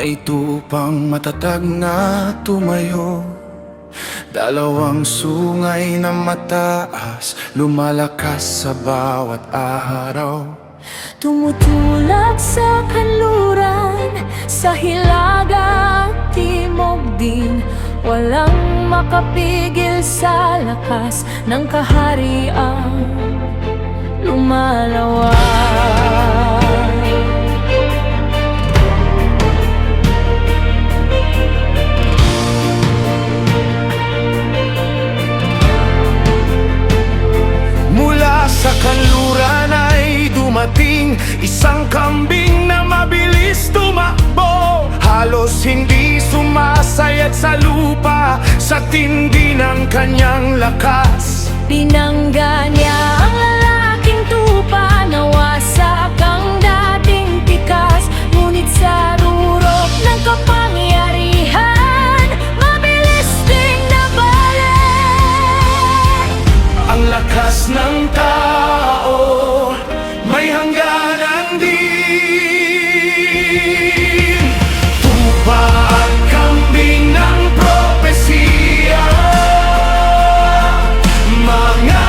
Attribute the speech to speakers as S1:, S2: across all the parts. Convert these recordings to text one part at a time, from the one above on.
S1: May tupang matatag na tumayo, dalawang sungay na mataas, lumalakas sa bawat araw.
S2: Tumutulak sa kanluran, sa hilaga at timog din. Walang makapigil sa lakas ng kahariang lumalawak.
S1: Mula sa kanluran ay dumating isang kambing na mabilis tumakbo, halos hindi sumasayat sa lupa sa tindi ng kanyang lakas.
S2: Binangga niya ang lalaking tupa, nawasak ang dating tikas. Ngunit sa rurok ng kapangyarihan, mabilis ding nabalik.
S1: Ang lakas ng tao may hangganan din. Tupa at kambing ng propesiya, mga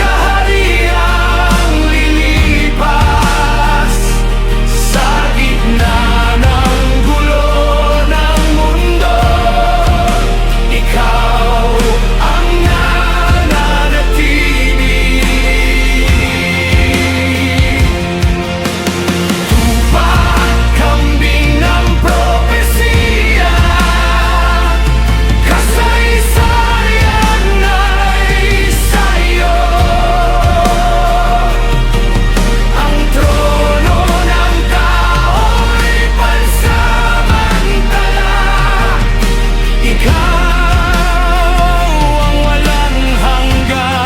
S1: kahariang lilipas sa gitna ng gulo ng mundo. Ikaw ang nananatili. Tupa at kambing ng propesiya, kasaysayan ay sa'yo. Ang trono ng tao'y pansamantala. Ikaw ang walang hanggan.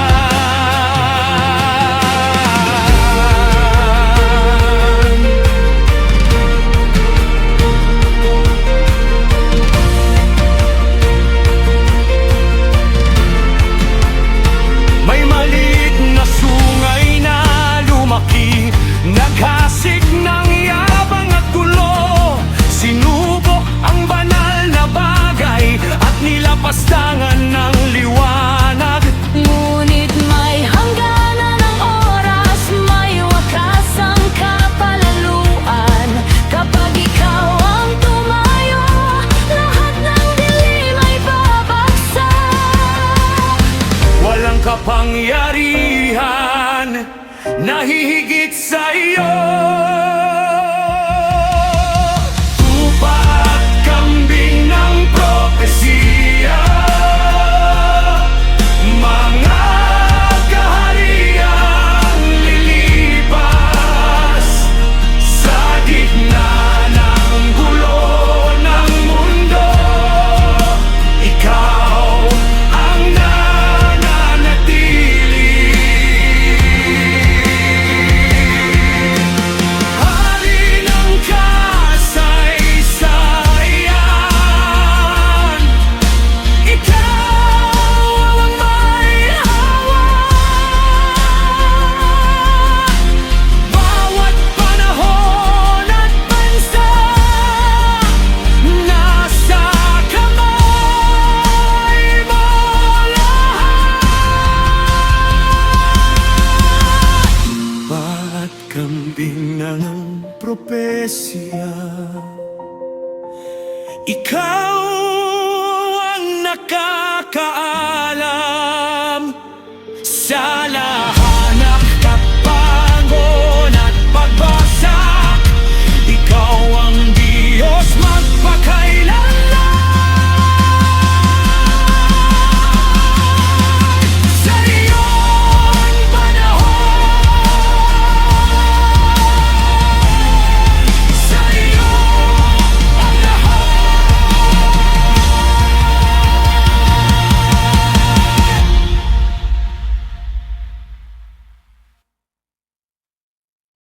S1: May maliit na sungay na lumaki, naghasik ng yabang at gulo. Sinubok ang banal na bagay at nilapastangan ng liwanag.
S2: Ngunit may hangganan ng oras, may wakas ang kapalaluan. Kapag ikaw ang tumayo, lahat ng dilim ay babagsak.
S1: Walang kapangyarihan na hihigit sa iyo. Tupa at kambing ng propesiya, mga kahariang lilipas sa gitna ng gulo ng mundo. Ikaw ang nananatili. Hari ng kasaysayan, ikaw ang may hawak. Bawat panahon at bansa, nasa kamay mo lahat. Ba't kambing ng propesya, ikaw ang nakakaalam.